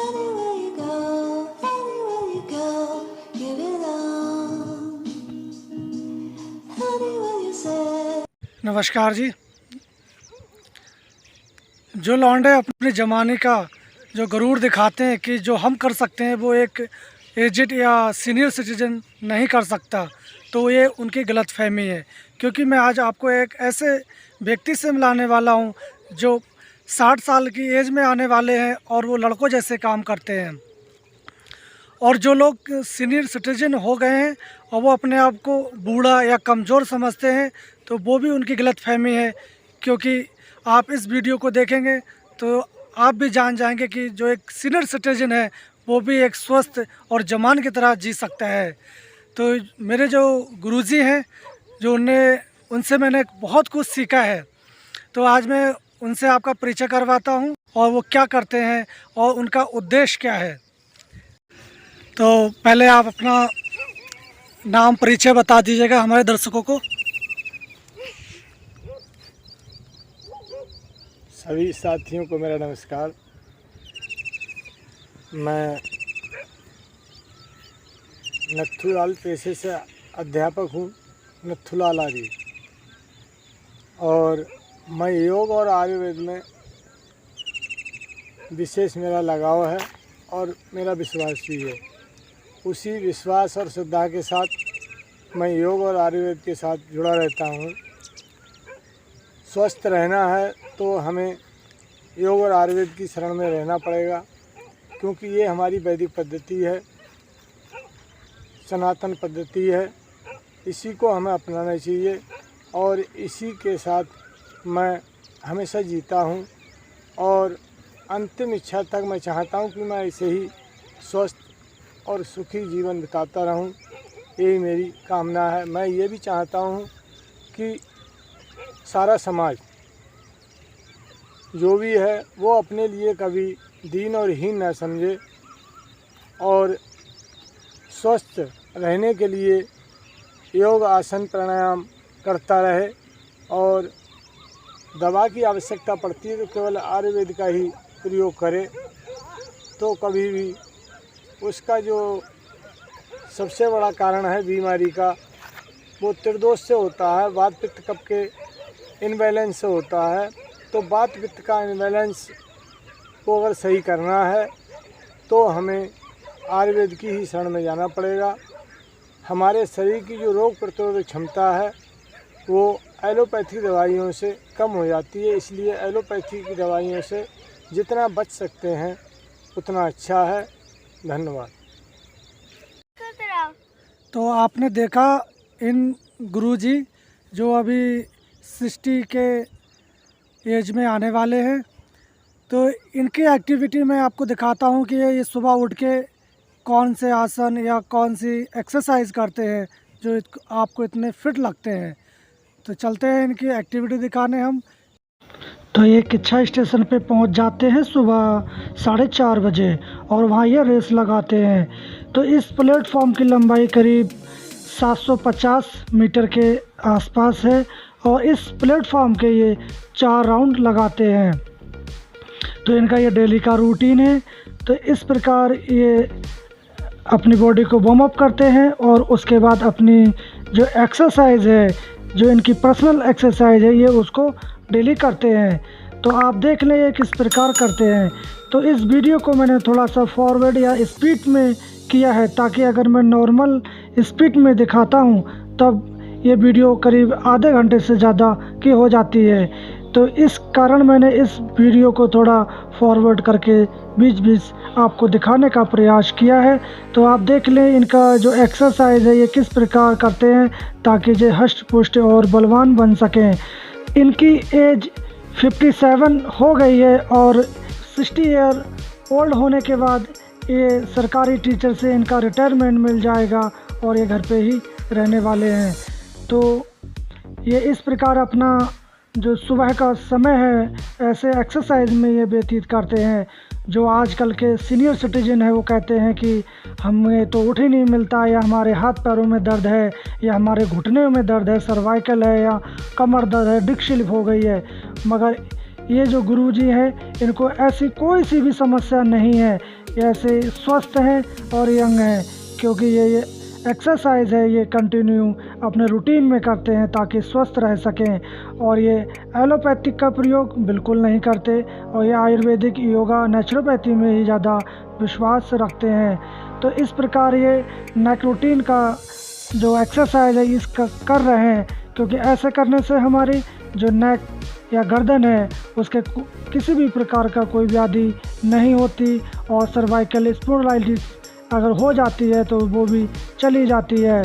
Anywhere you go, you belong. Anywhere you say. नमस्कार जी। जो लौंडे अपने ज़माने का जो गरूर दिखाते हैं कि जो हम कर सकते हैं वो एक एजेड या सीनियर सिटीजन नहीं कर सकता, तो ये उनकी गलतफहमी है। क्योंकि मैं आज आपको एक ऐसे व्यक्ति से मिलाने वाला हूँ जो 60 साल की एज में आने वाले हैं और वो लड़कों जैसे काम करते हैं। और जो लोग सीनियर सिटीजन हो गए हैं और वो अपने आप को बूढ़ा या कमज़ोर समझते हैं, तो वो भी उनकी गलतफहमी है। क्योंकि आप इस वीडियो को देखेंगे तो आप भी जान जाएंगे कि जो एक सीनियर सिटीजन है वो भी एक स्वस्थ और जवान की तरह जी सकता है। तो मेरे जो गुरुजी हैं, जो उनसे मैंने बहुत कुछ सीखा है, तो आज मैं उनसे आपका परिचय करवाता हूं और वो क्या करते हैं और उनका उद्देश्य क्या है। तो पहले आप अपना नाम परिचय बता दीजिएगा हमारे दर्शकों को। सभी साथियों को मेरा नमस्कार। मैं नथुलाल पेशे से अध्यापक हूँ, नथुलाल आर्य, और मैं योग और आयुर्वेद में विशेष मेरा लगाव है और मेरा विश्वास भी है। उसी विश्वास और श्रद्धा के साथ मैं योग और आयुर्वेद के साथ जुड़ा रहता हूँ। स्वस्थ रहना है तो हमें योग और आयुर्वेद की शरण में रहना पड़ेगा, क्योंकि ये हमारी वैदिक पद्धति है, सनातन पद्धति है। इसी को हमें अपनाना चाहिए और इसी के साथ मैं हमेशा जीता हूँ और अंतिम इच्छा तक मैं चाहता हूँ कि मैं ऐसे ही स्वस्थ और सुखी जीवन बिताता रहूँ। यही मेरी कामना है। मैं ये भी चाहता हूँ कि सारा समाज जो भी है वो अपने लिए कभी दीन और हीन न समझे और स्वस्थ रहने के लिए योग आसन प्राणायाम करता रहे, और दवा की आवश्यकता पड़ती है तो केवल आयुर्वेद का ही प्रयोग करे। तो कभी भी उसका जो सबसे बड़ा कारण है बीमारी का, वो त्रिदोष से होता है, वात पित्त कफ के इनबैलेंस से होता है। तो वात पित्त का इनबैलेंस को अगर सही करना है तो हमें आयुर्वेद की ही शरण में जाना पड़ेगा। हमारे शरीर की जो रोग प्रतिरोधक क्षमता है वो एलोपैथी दवाइयों से कम हो जाती है, इसलिए एलोपैथी की दवाइयों से जितना बच सकते हैं उतना अच्छा है। धन्यवाद। तो आपने देखा इन गुरुजी जो अभी 60 के एज में आने वाले हैं, तो इनकी एक्टिविटी मैं आपको दिखाता हूं कि ये सुबह उठ के कौन से आसन या कौन सी एक्सरसाइज करते हैं जो आपको इतने फिट लगते हैं। तो चलते हैं इनकी एक्टिविटी दिखाने हम। तो ये किच्छा स्टेशन पे पहुंच जाते हैं सुबह 4:30 बजे और वहाँ ये रेस लगाते हैं। तो इस प्लेटफॉर्म की लंबाई करीब 750 मीटर के आसपास है और इस प्लेटफॉर्म के ये 4 राउंड लगाते हैं। तो इनका ये डेली का रूटीन है। तो इस प्रकार ये अपनी बॉडी को वार्म अप करते हैं और उसके बाद अपनी जो एक्सरसाइज है, जो इनकी पर्सनल एक्सरसाइज है, ये उसको डेली करते हैं। तो आप देख लें ये किस प्रकार करते हैं। तो इस वीडियो को मैंने थोड़ा सा फॉरवर्ड या स्पीड में किया है, ताकि अगर मैं नॉर्मल स्पीड में दिखाता हूँ तब ये वीडियो करीब आधे घंटे से ज़्यादा की हो जाती है। तो इस कारण मैंने इस वीडियो को थोड़ा फॉरवर्ड करके बीच बीच आपको दिखाने का प्रयास किया है। तो आप देख लें इनका जो एक्सरसाइज है ये किस प्रकार करते हैं, ताकि ये हष्ट पुष्ट और बलवान बन सकें। इनकी एज 57 हो गई है और 60 ईयर ओल्ड होने के बाद ये सरकारी टीचर से इनका रिटायरमेंट मिल जाएगा और ये घर पे ही रहने वाले हैं। तो ये इस प्रकार अपना जो सुबह का समय है ऐसे एक्सरसाइज में ये व्यतीत करते हैं। जो आजकल के सीनियर सिटीजन है वो कहते हैं कि हमें तो उठ ही नहीं मिलता, या हमारे हाथ पैरों में दर्द है, या हमारे घुटने में दर्द है, सर्वाइकल है, या कमर दर्द है, डिस्क स्लिप हो गई है। मगर ये जो गुरुजी हैं इनको ऐसी कोई सी भी समस्या नहीं है। ये ऐसे स्वस्थ हैं और यंग हैं, क्योंकि ये एक्सरसाइज है, ये कंटिन्यू अपने रूटीन में करते हैं ताकि स्वस्थ रह सकें। और ये एलोपैथिक का प्रयोग बिल्कुल नहीं करते, और ये आयुर्वेदिक, योगा, नेचुरोपैथी में ही ज़्यादा विश्वास रखते हैं। तो इस प्रकार ये नेक रूटीन का जो एक्सरसाइज है इसका कर रहे हैं, क्योंकि ऐसे करने से हमारी जो नेक या गर्दन है उसके किसी भी प्रकार का कोई व्याधि नहीं होती, और सर्वाइकल स्पॉन्डिलाइटिस अगर हो जाती है तो वो भी चली जाती है।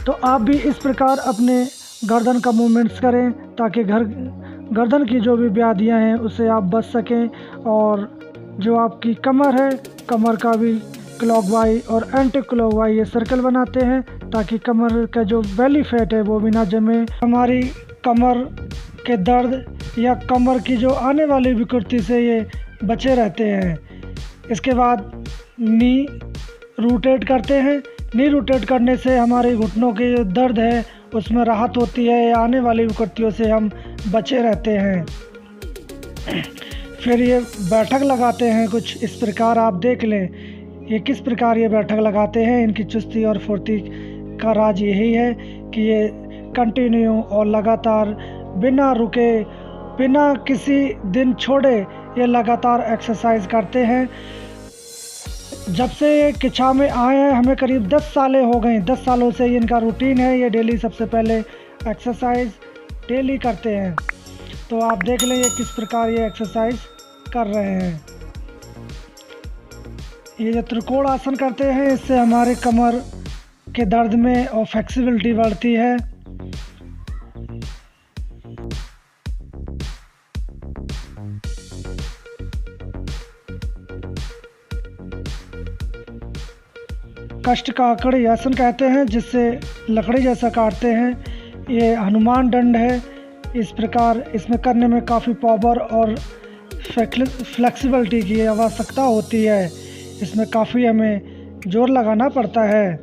तो आप भी इस प्रकार अपने गर्दन का मूवमेंट्स करें ताकि गर्दन की जो भी व्याधियां हैं उससे आप बच सकें। और जो आपकी कमर है, कमर का भी क्लॉकवाइज और एंटी क्लॉकवाइज ये सर्कल बनाते हैं ताकि कमर का जो बेली फैट है वो भी ना जमे। हमारी कमर के दर्द या कमर की जो आने वाली विकृति से ये बचे रहते हैं। इसके बाद नी रोटेट करते हैं। नी रोटेट करने से हमारे घुटनों के जो दर्द है उसमें राहत होती है, आने वाली विकृतियों से हम बचे रहते हैं। फिर ये बैठक लगाते हैं कुछ इस प्रकार, आप देख लें ये किस प्रकार ये बैठक लगाते हैं। इनकी चुस्ती और फुर्ती का राज यही है कि ये कंटिन्यू और लगातार बिना रुके, बिना किसी दिन छोड़े ये लगातार एक्सरसाइज करते हैं। जब से ये किच्छा में आए हैं हमें करीब 10 सालें हो गई। 10 सालों से इनका रूटीन है, ये डेली सबसे पहले एक्सरसाइज डेली करते हैं। तो आप देख लें ये किस प्रकार ये एक्सरसाइज कर रहे हैं। ये जो त्रिकोण आसन करते हैं इससे हमारे कमर के दर्द में और फ्लेक्सिबिलिटी बढ़ती है। कष्ट का आकड़ी आसन कहते हैं, जिससे लकड़ी जैसा काटते हैं। ये हनुमान दंड है। इस प्रकार इसमें करने में काफ़ी पावर और फ्लेक्सिबिलिटी की आवश्यकता होती है। इसमें काफ़ी हमें जोर लगाना पड़ता है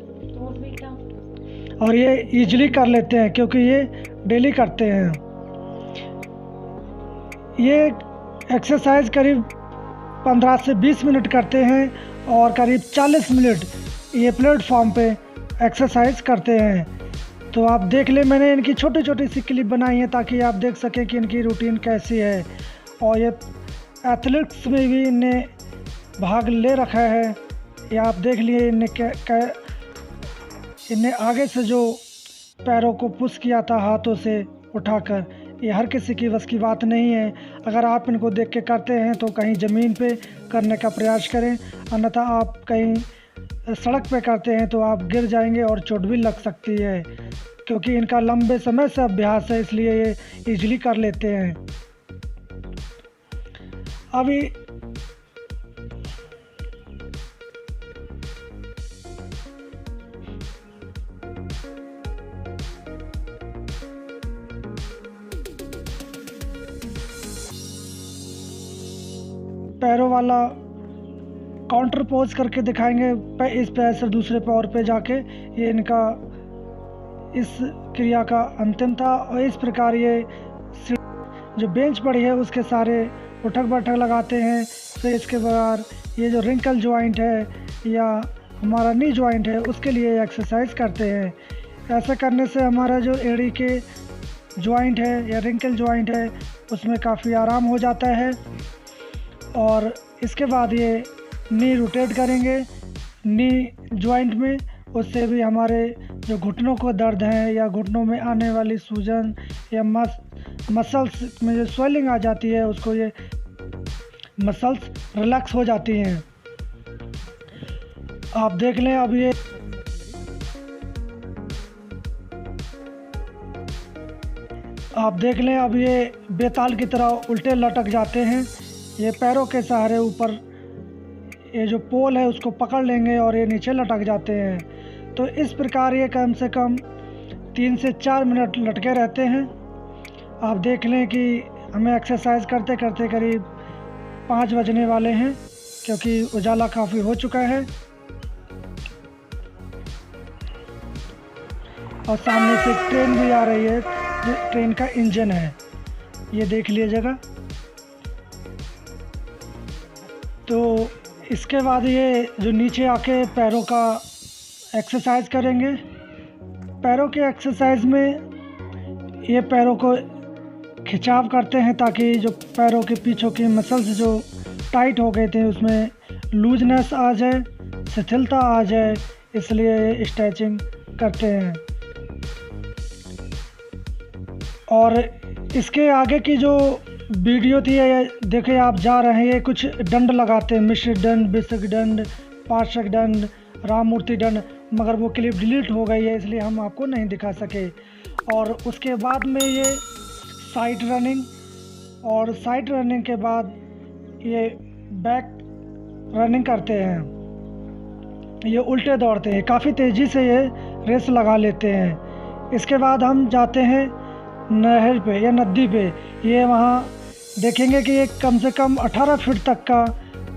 और ये इजीली कर लेते हैं क्योंकि ये डेली करते हैं। ये एक्सरसाइज करीब 15 से 20 मिनट करते हैं और करीब 40 मिनट ये प्लेटफॉर्म पे एक्सरसाइज करते हैं। तो आप देख लें, मैंने इनकी छोटी छोटी सी क्लिप बनाई है ताकि आप देख सकें कि इनकी रूटीन कैसी है। और ये एथलेटिक्स में भी इन्हें भाग ले रखा है। ये आप देख लिए इन्हें आगे से जो पैरों को पुश किया था हाथों से उठाकर, ये हर किसी की बस की बात नहीं है। अगर आप इनको देख के करते हैं तो कहीं ज़मीन पे करने का प्रयास करें, अन्यथा आप कहीं सड़क पे करते हैं तो आप गिर जाएंगे और चोट भी लग सकती है। क्योंकि इनका लंबे समय से अभ्यास है इसलिए ये इजीली कर लेते हैं। अभी पैरों वाला काउंटर पोज करके दिखाएंगे। इस पैर से दूसरे पैर पे जाके, ये इनका इस क्रिया का अंतिम था। और इस प्रकार ये जो बेंच पड़ी है उसके सारे उठक बैठक लगाते हैं। फिर इसके बाद ये जो रिंकल जॉइंट है या हमारा नी जॉइंट है उसके लिए एक्सरसाइज करते हैं। ऐसा करने से हमारा जो एड़ी के जॉइंट है या रिंकल जॉइंट है उसमें काफ़ी आराम हो जाता है। और इसके बाद ये नी रोटेट करेंगे नी जॉइंट में, उससे भी हमारे जो घुटनों को दर्द है या घुटनों में आने वाली सूजन या मसल्स में जो स्वेलिंग आ जाती है उसको ये मसल्स रिलैक्स हो जाती हैं। आप देख लें अब ये बेताल की तरह उल्टे लटक जाते हैं। ये पैरों के सहारे ऊपर ये जो पोल है उसको पकड़ लेंगे और ये नीचे लटक जाते हैं। तो इस प्रकार ये कम से कम 3 से 4 मिनट लटके रहते हैं। आप देख लें कि हमें एक्सरसाइज करते करते करीब 5 बजने वाले हैं क्योंकि उजाला काफ़ी हो चुका है और सामने से ट्रेन भी आ रही है, जो ट्रेन का इंजन है, ये देख लीजिएगा। तो इसके बाद ये जो नीचे आके पैरों का एक्सरसाइज करेंगे। पैरों के एक्सरसाइज में ये पैरों को खिंचाव करते हैं ताकि जो पैरों के पीछे की मसल्स जो टाइट हो गए थे उसमें लूजनेस आ जाए, शिथिलता आ जाए, इसलिए स्ट्रेचिंग करते हैं। और इसके आगे की जो वीडियो थी ये देखिए आप जा रहे हैं, ये कुछ दंड लगाते हैं, मिश्र दंड, बिसक दंड, पार्श्व दंड, राममूर्ति दंड, मगर वो क्लिप डिलीट हो गई है इसलिए हम आपको नहीं दिखा सके। और उसके बाद में ये साइड रनिंग, और साइड रनिंग के बाद ये बैक रनिंग करते हैं। ये उल्टे दौड़ते हैं, काफ़ी तेज़ी से ये रेस लगा लेते हैं। इसके बाद हम जाते हैं नहर पे या नदी पे। ये वहाँ देखेंगे कि ये कम से कम 18 फीट तक का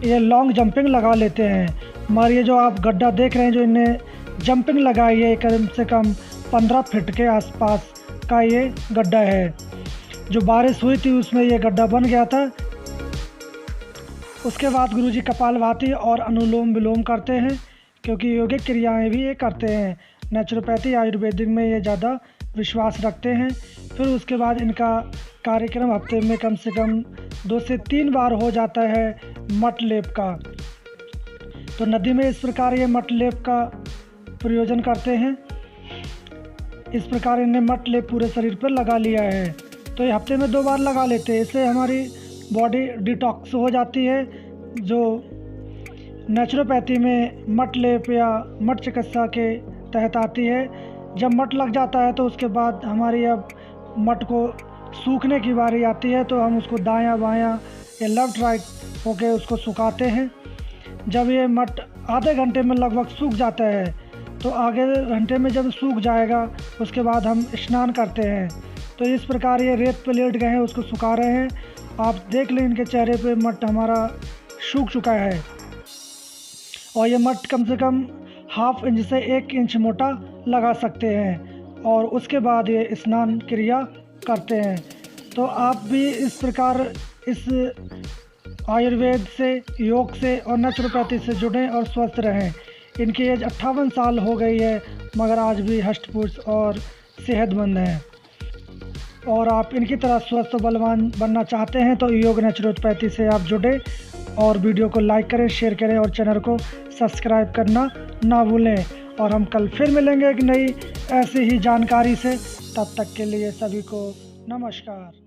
ये लॉन्ग जंपिंग लगा लेते हैं। मगर ये जो आप गड्ढा देख रहे हैं जो इन्हें जंपिंग लगाई है, कम से कम 15 फीट के आसपास का ये गड्ढा है। जो बारिश हुई थी उसमें ये गड्ढा बन गया था। उसके बाद गुरुजी कपालभाति और अनुलोम विलोम करते हैं, क्योंकि योगिक क्रियाएं भी ये करते हैं। नेचुरोपैथी आयुर्वेदिक में ये ज़्यादा विश्वास रखते हैं। फिर उसके बाद इनका कार्यक्रम हफ्ते में कम से कम 2 से 3 बार हो जाता है मट लेप का। तो नदी में इस प्रकार ये मट लेप का प्रयोजन करते हैं। इस प्रकार इन्हें मट लेप पूरे शरीर पर लगा लिया है। तो ये हफ्ते में 2 बार लगा लेते हैं। इससे हमारी बॉडी डिटॉक्स हो जाती है। जो नेचुरोपैथी में मट लेप या मट चिकित्सा के तहत आती है। जब मट लग जाता है तो उसके बाद हमारी अब मट को सूखने की बारी आती है, तो हम उसको दायां बायां या लेफ्ट राइट होके उसको सुखाते हैं। जब ये मट आधे घंटे में लगभग सूख जाता है तो आगे घंटे में जब सूख जाएगा उसके बाद हम स्नान करते हैं। तो इस प्रकार ये रेत पे लेट गए हैं, उसको सुखा रहे हैं। आप देख लें इनके चेहरे पे मट हमारा सूख चुका है। और ये मट कम से कम 1/2 इंच से 1 इंच मोटा लगा सकते हैं। और उसके बाद ये स्नान क्रिया करते हैं। तो आप भी इस प्रकार इस आयुर्वेद से, योग से और नेचुरोपैथी से जुड़ें और स्वस्थ रहें। इनकी एज 58 साल हो गई है, मगर आज भी हष्ट-पुष्ट और सेहतमंद हैं। और आप इनकी तरह स्वस्थ और बलवान बनना चाहते हैं तो योग नेचुरोपैथी से आप जुड़ें और वीडियो को लाइक करें, शेयर करें और चैनल को सब्सक्राइब करना ना भूलें। और हम कल फिर मिलेंगे एक नई ऐसी ही जानकारी से। तब तक के लिए सभी को नमस्कार।